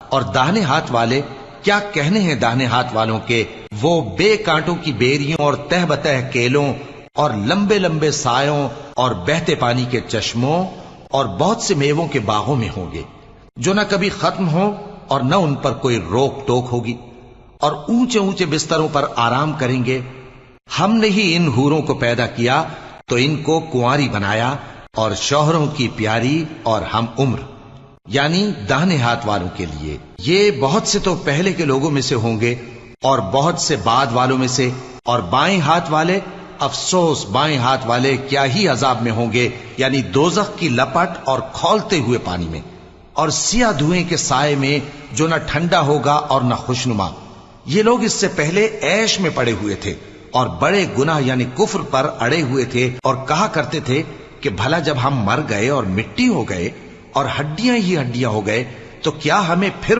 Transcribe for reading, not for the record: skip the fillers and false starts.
اور داہنے ہاتھ والے کیا کہنے ہیں داہنے ہاتھ والوں کے، وہ بے کانٹوں کی بیریوں اور تہ بتہ کیلوں اور لمبے لمبے سایوں اور بہتے پانی کے چشموں اور بہت سے میووں کے باغوں میں ہوں گے، جو نہ کبھی ختم ہو اور نہ ان پر کوئی روک ٹوک ہوگی، اور اونچے اونچے بستروں پر آرام کریں گے۔ ہم نے ہی ان حوروں کو پیدا کیا تو ان کو کنواری بنایا، اور شوہروں کی پیاری اور ہم عمر، یعنی داہنے ہاتھ والوں کے لیے۔ یہ بہت سے تو پہلے کے لوگوں میں سے ہوں گے اور بہت سے بعد والوں میں سے، اور بائیں ہاتھ والے، افسوس بائیں ہاتھ والے کیا ہی عذاب میں ہوں گے، یعنی دوزخ کی لپٹ اور کھولتے ہوئے پانی میں، اور سیاہ دھوئیں کے سائے میں جو نہ ٹھنڈا ہوگا اور نہ خوشنما۔ یہ لوگ اس سے پہلے عیش میں پڑے ہوئے تھے اور بڑے گناہ یعنی کفر پر اڑے ہوئے تھے، اور کہا کرتے تھے کہ بھلا جب ہم مر گئے اور مٹی ہو گئے اور ہڈیاں ہی ہڈیاں ہو گئے تو کیا ہمیں پھر